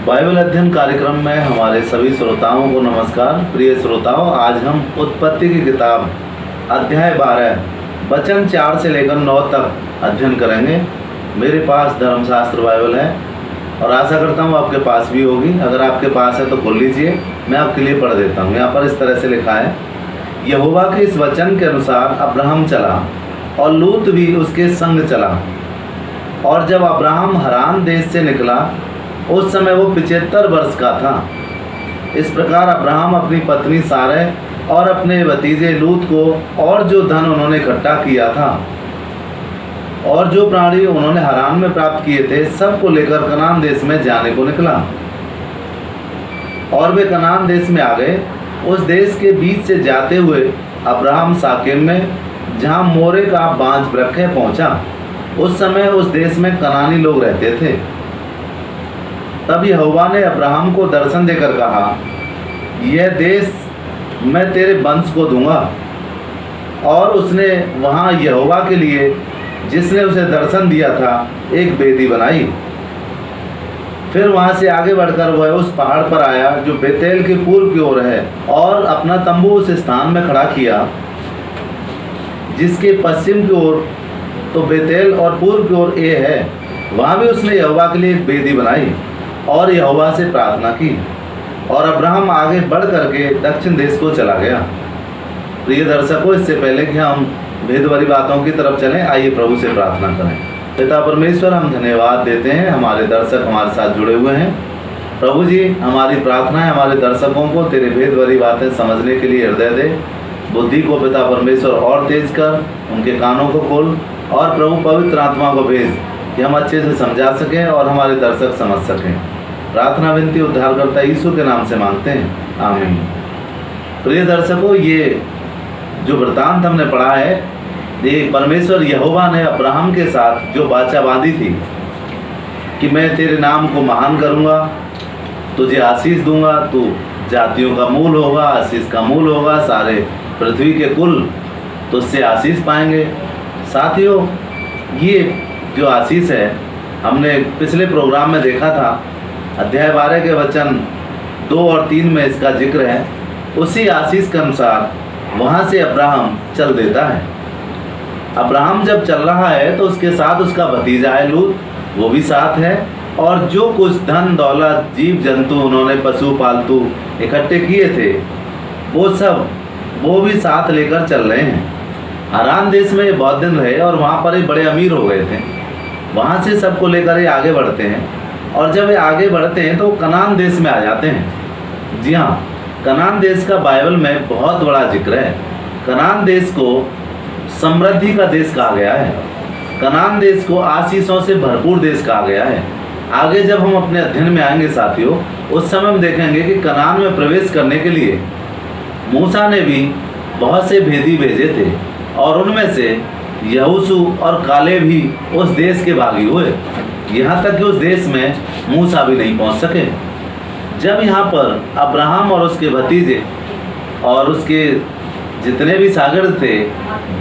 Bible अध्ययन कार्यक्रम में हमारे सभी श्रोताओं को नमस्कार। प्रिय श्रोताओं, आज हम उत्पत्ति की किताब अध्याय 12 वचन 4 से लेकर 9 तक अध्ययन करेंगे। मेरे पास धर्मशास्त्र बाइबल है और आशा करता हूँ आपके पास भी होगी। अगर आपके पास है तो खोल लीजिए, मैं आपके लिए पढ़ देता हूँ। यहाँ पर इस तरह से लिखा है, यहोवा के इस वचन के अनुसार अब्राहम चला और लूत भी उसके संग चला। और जब अब्राहम हरान देश से निकला उस समय वो 75 वर्ष का था। इस प्रकार अब्राहम अपनी पत्नी सारे और अपने भतीजे लूत को और जो धन उन्होंने इकट्ठा किया था और जो प्राणी उन्होंने हरान में प्राप्त किए थे सबको लेकर कनान देश में जाने को निकला। और वे कनान देश में आ गए। उस देश के बीच से जाते हुए अब्राहम साकेम में, जहाँ मोरे का बांज वृक्ष है, पहुँचा। उस समय उस देश में कनानी लोग रहते थे। तब यहोवा ने अब्राहम को दर्शन देकर कहा, यह देश मैं तेरे वंश को दूंगा। और उसने वहाँ यहोवा के लिए, जिसने उसे दर्शन दिया था, एक वेदी बनाई। फिर वहाँ से आगे बढ़कर वह उस पहाड़ पर आया जो बेतेल के पूर्व की ओर है, और अपना तंबू उस स्थान में खड़ा किया जिसके पश्चिम की ओर तो बेतेल और पूर्व की ओर ए है। वहाँ भी उसने यहोवा के लिए एक वेदी बनाई और यहोवा से प्रार्थना की। और अब्राहम आगे बढ़ करके दक्षिण देश को चला गया। प्रिय दर्शकों, इससे पहले कि हम भेद भरी बातों की तरफ चलें, आइए प्रभु से प्रार्थना करें। पिता परमेश्वर, हम धन्यवाद देते हैं, हमारे दर्शक हमारे साथ जुड़े हुए हैं। प्रभु जी, हमारी प्रार्थना है हमारे दर्शकों को तेरे भेद भरी बातें समझने के लिए हृदय दे। बुद्धि को पिता परमेश्वर और तेज कर, उनके कानों को खोल, और प्रभु पवित्र आत्मा को भेज कि हम अच्छे से समझा सकें और हमारे दर्शक समझ सकें। प्रार्थना विनती उद्धारकर्ता यीशु के नाम से मांगते हैं, आमीन। प्रिय दर्शकों, ये जो वृत्तांत हमने पढ़ा है, ये परमेश्वर यहोवा ने अब्राहम के साथ जो वाचा बांधी थी कि मैं तेरे नाम को महान करूँगा, तुझे आशीष दूंगा, तू जातियों का मूल होगा, आशीष का मूल होगा, सारे पृथ्वी के कुल तुझसे आशीष पाएंगे। साथियों, ये जो आशीष है, हमने पिछले प्रोग्राम में देखा था, अध्याय 12 के वचन 2 और 3 में इसका जिक्र है। उसी आशीष के अनुसार वहाँ से अब्राहम चल देता है। अब्राहम जब चल रहा है तो उसके साथ उसका भतीजा है लूत, वो भी साथ है। और जो कुछ धन दौलत, जीव जंतु, उन्होंने पशु पालतू इकट्ठे किए थे, वो भी साथ लेकर चल रहे हैं। हरान देश में ये बहुत दिन रहे और वहाँ पर ये बड़े अमीर हो गए थे। वहाँ से सबको लेकर ये आगे बढ़ते हैं, और जब ये आगे बढ़ते हैं तो कनान देश में आ जाते हैं। जी हाँ, कनान देश का बाइबल में बहुत बड़ा जिक्र है। कनान देश को समृद्धि का देश कहा गया है। कनान देश को आशीषों से भरपूर देश कहा गया है। आगे जब हम अपने अध्ययन में आएंगे साथियों, उस समय हम देखेंगे कि कनान में प्रवेश करने के लिए मूसा ने भी बहुत से भेदी भेजे थे, और उनमें से यहोशू और कालेब भी उस देश के भागी हुए। यहाँ तक कि उस देश में मूसा भी नहीं पहुँच सके। जब यहाँ पर अब्राहम और उसके भतीजे और उसके जितने भी शागिर्द थे,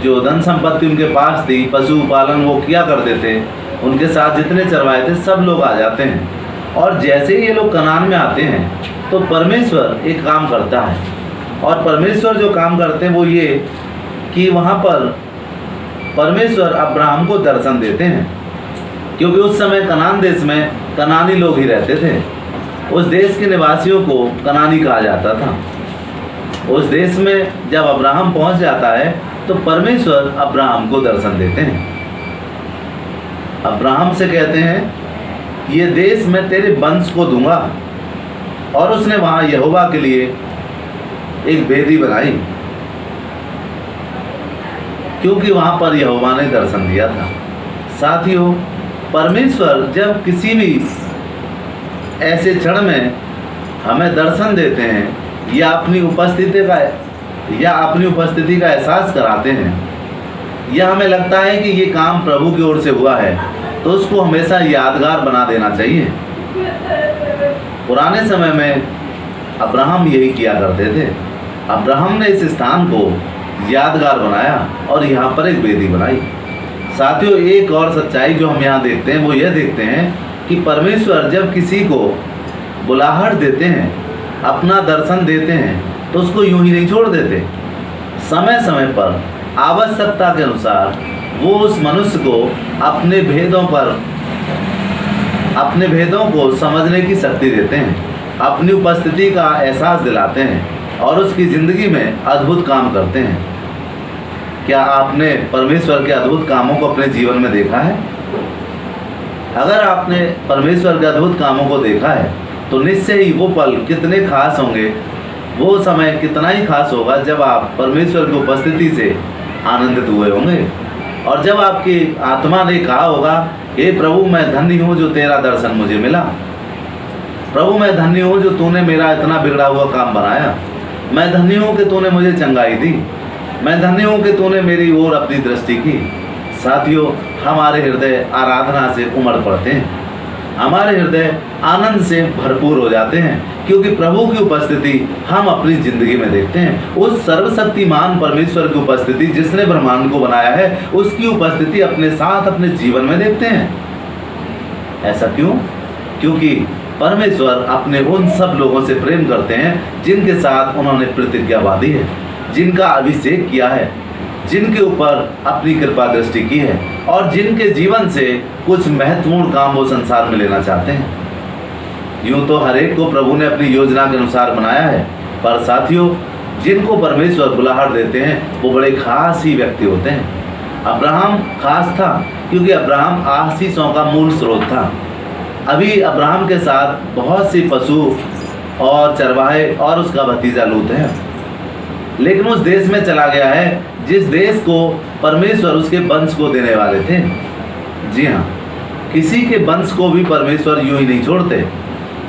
जो धन संपत्ति उनके पास थी, पशु पालन वो किया करते थे, उनके साथ जितने चरवाए थे, सब लोग आ जाते हैं। और जैसे ही ये लोग कनान में आते हैं तो परमेश्वर एक काम करता है। और परमेश्वर जो काम करते हैं वो ये कि वहाँ पर परमेश्वर अब्राहम को दर्शन देते हैं, क्योंकि उस समय कनान देश में कनानी लोग ही रहते थे। उस देश के निवासियों को कनानी कहा जाता था। उस देश में जब अब्राहम पहुँच जाता है तो परमेश्वर अब्राहम को दर्शन देते हैं। अब्राहम से कहते हैं, ये देश मैं तेरे वंश को दूंगा। और उसने वहाँ यहोवा के लिए एक वेदी बनाई, क्योंकि वहाँ पर यहोवा ने दर्शन दिया था। साथियों, परमेश्वर जब किसी भी ऐसे क्षण में हमें दर्शन देते हैं या अपनी उपस्थिति का एहसास कराते हैं, या हमें लगता है कि ये काम प्रभु की ओर से हुआ है, तो उसको हमेशा यादगार बना देना चाहिए। पुराने समय में अब्राहम यही किया करते थे। अब्राहम ने इस स्थान को यादगार बनाया और यहाँ पर एक वेदी बनाई। साथियों, एक और सच्चाई जो हम यहाँ देखते हैं वो यह देखते हैं कि परमेश्वर जब किसी को बुलाहट देते हैं, अपना दर्शन देते हैं, तो उसको यूं ही नहीं छोड़ देते। समय समय पर आवश्यकता के अनुसार वो उस मनुष्य को अपने भेदों को समझने की शक्ति देते हैं, अपनी उपस्थिति का एहसास दिलाते हैं और उसकी ज़िंदगी में अद्भुत काम करते हैं। क्या आपने परमेश्वर के अद्भुत कामों को अपने जीवन में देखा है? अगर आपने परमेश्वर के अद्भुत कामों को देखा है तो निश्चय ही वो पल कितने खास होंगे, वो समय कितना ही खास होगा जब आप परमेश्वर की उपस्थिति से आनंदित हुए होंगे और जब आपकी आत्मा ने कहा होगा, हे प्रभु मैं धन्य हूँ जो तेरा दर्शन मुझे मिला। प्रभु मैं धन्य हूँ जो तूने मेरा इतना बिगड़ा हुआ काम बनाया। मैं धन्य हूँ कि तूने मुझे चंगाई दी। मैं धन्य हूँ कि तूने मेरी ओर अपनी दृष्टि की। साथियों, हमारे हृदय आराधना से उमड़ पड़ते हैं, हमारे हृदय आनंद से भरपूर हो जाते हैं, क्योंकि प्रभु की उपस्थिति हम अपनी ज़िंदगी में देखते हैं। उस सर्वशक्तिमान परमेश्वर की उपस्थिति जिसने ब्रह्मांड को बनाया है, उसकी उपस्थिति अपने साथ अपने जीवन में देखते हैं। ऐसा क्यों? क्योंकि परमेश्वर अपने उन सब लोगों से प्रेम करते हैं जिनके साथ उन्होंने प्रतिज्ञा बांधी है, जिनका अभिषेक किया है, जिनके ऊपर अपनी कृपा दृष्टि की है और जिनके जीवन से कुछ महत्वपूर्ण काम वो संसार में लेना चाहते हैं। यूं तो हर एक को प्रभु ने अपनी योजना के अनुसार बनाया है, पर साथियों, जिनको परमेश्वर बुलाहट देते हैं वो बड़े खास ही व्यक्ति होते हैं। अब्राहम खास था क्योंकि अब्राहम आशीषों का मूल स्रोत था। अभी अब्राहम के साथ बहुत सी पशु और चरवाहे और उसका भतीजा लूत है, लेकिन उस देश में चला गया है जिस देश को परमेश्वर उसके वंश को देने वाले थे। जी हाँ, किसी के वंश को भी परमेश्वर यूं ही नहीं छोड़ते।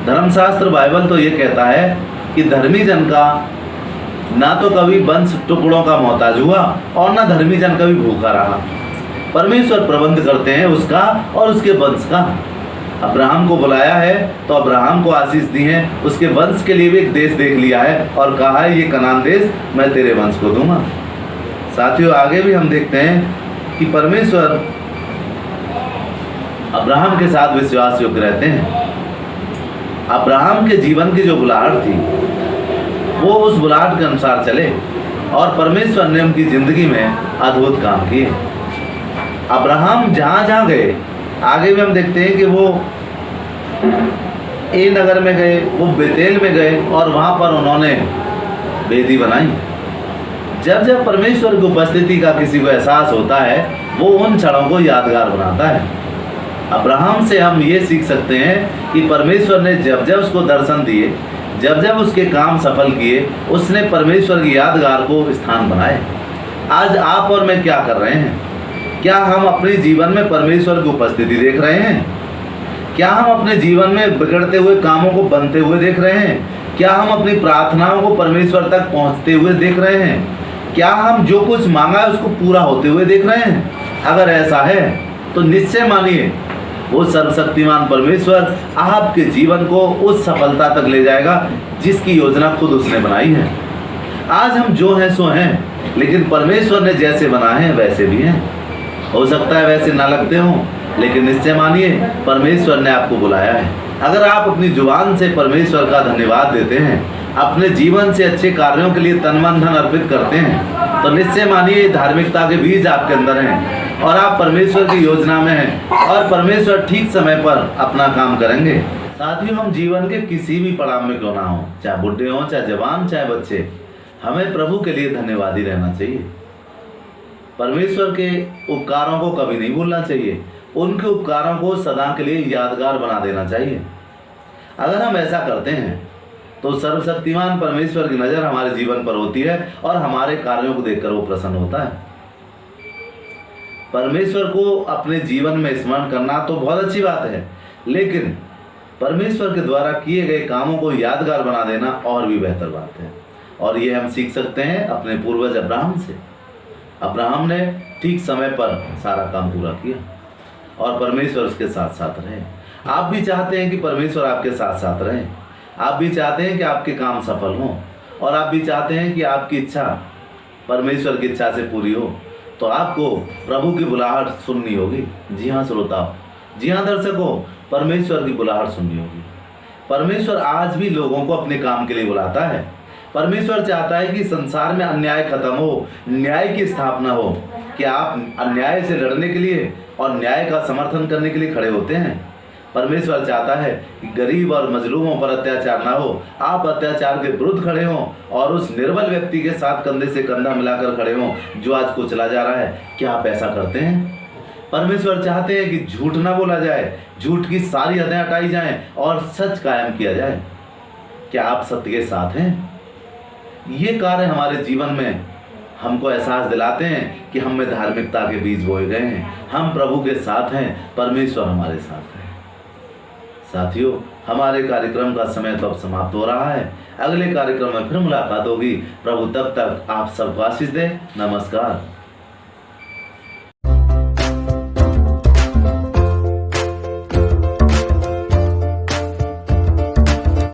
धर्मशास्त्र बाइबल तो ये कहता है कि धर्मी जन का ना तो कभी वंश टुकड़ों का मोहताज हुआ और ना धर्मी जन कभी भूखा रहा। परमेश्वर प्रबंध करते हैं उसका और उसके वंश का। अब्राहम को बुलाया है तो अब्राहम को आशीष दी है, उसके वंश के लिए भी एक देश देख लिया है और कहा है ये कनान देश मैं तेरे वंश को दूंगा। साथियों, आगे भी हम देखते हैं कि परमेश्वर अब्राहम के साथ विश्वास योग्य रहते हैं। अब्राहम के जीवन की जो बुलाहट थी वो उस बुलाहट के अनुसार चले और परमेश्वर ने उनकी जिंदगी में अद्भुत काम किए। अब्राहम जहाँ जहाँ गए, आगे भी हम देखते हैं कि वो ए नगर में गए, वो बेतेल में गए और वहाँ पर उन्होंने वेदी बनाई। जब जब परमेश्वर की उपस्थिति का किसी को एहसास होता है वो उन क्षणों को यादगार बनाता है। अब्राहम से हम ये सीख सकते हैं कि परमेश्वर ने जब जब उसको दर्शन दिए, जब जब उसके काम सफल किए, उसने परमेश्वर की यादगार को स्थान बनाए। आज आप और मैं क्या कर रहे हैं? क्या हम अपने जीवन में परमेश्वर की उपस्थिति देख रहे हैं? क्या हम अपने जीवन में बिगड़ते हुए कामों को बनते हुए देख रहे हैं? क्या हम अपनी प्रार्थनाओं को परमेश्वर तक पहुंचते हुए देख रहे हैं? क्या हम जो कुछ मांगा है उसको पूरा होते हुए देख रहे हैं? अगर ऐसा है तो निश्चय मानिए वो सर्वशक्तिमान परमेश्वर आपके जीवन को उस सफलता तक ले जाएगा जिसकी योजना खुद उसने बनाई है। आज हम जो हैं सो हैं, लेकिन परमेश्वर ने जैसे बनाए हैं वैसे भी हैं। हो सकता है वैसे ना लगते हों, लेकिन निश्चय मानिए परमेश्वर ने आपको बुलाया है। अगर आप अपनी जुबान से परमेश्वर का धन्यवाद देते हैं, अपने जीवन से अच्छे कार्यों के लिए तन मन धन अर्पित करते हैं, तो निश्चय मानिए धार्मिकता के बीज आपके अंदर हैं और आप परमेश्वर की योजना में हैं और परमेश्वर ठीक समय पर अपना काम करेंगे। साथियों, हम जीवन के किसी भी पड़ाव में क्यों ना हो, चाहे बुढ़े हों, चाहे जवान, चाहे बच्चे, हमें प्रभु के लिए धन्यवादी रहना चाहिए। परमेश्वर के उपकारों को कभी नहीं भूलना चाहिए, उनके उपकारों को सदा के लिए यादगार बना देना चाहिए। अगर हम ऐसा करते हैं तो सर्वशक्तिमान परमेश्वर की नज़र हमारे जीवन पर होती है और हमारे कार्यों को देखकर वो प्रसन्न होता है। परमेश्वर को अपने जीवन में स्मरण करना तो बहुत अच्छी बात है, लेकिन परमेश्वर के द्वारा किए गए कामों को यादगार बना देना और भी बेहतर बात है। और ये हम सीख सकते हैं अपने पूर्वज अब्राहम से। अब्राहम ने ठीक समय पर सारा काम पूरा किया और परमेश्वर उसके साथ साथ रहे। आप भी चाहते हैं कि परमेश्वर आपके साथ साथ रहे, आप भी चाहते हैं कि आपके काम सफल हों और आप भी चाहते हैं कि आपकी इच्छा परमेश्वर की इच्छा से पूरी हो, तो आपको प्रभु की बुलाहट सुननी होगी। जी हाँ श्रोताओ, जी हाँ दर्शकों, परमेश्वर की बुलाहट सुननी होगी। परमेश्वर आज भी लोगों को अपने काम के लिए बुलाता है। परमेश्वर चाहता है कि संसार में अन्याय खत्म हो, न्याय की स्थापना हो। क्या आप अन्याय से लड़ने के लिए और न्याय का समर्थन करने के लिए खड़े होते हैं? परमेश्वर चाहता है कि गरीब और मजलूमों पर अत्याचार ना हो, आप अत्याचार के विरुद्ध खड़े हों और उस निर्बल व्यक्ति के साथ कंधे से कंधा मिलाकर खड़े हों जो आज कुचला जा रहा है। क्या आप ऐसा करते हैं? परमेश्वर चाहते हैं कि झूठ ना बोला जाए, झूठ की सारी हदें हटाई जाएं और सच कायम किया जाए। क्या आप सत्य के साथ हैं? ये कार्य हमारे जीवन में हमको एहसास दिलाते हैं कि हम में धार्मिकता के बीज बोए गए हैं, हम प्रभु के साथ हैं, परमेश्वर हमारे साथ है। साथियों, हमारे कार्यक्रम का समय तो अब समाप्त हो रहा है। अगले कार्यक्रम में फिर मुलाकात होगी। प्रभु तब तक आप सबको आशीष दे। नमस्कार।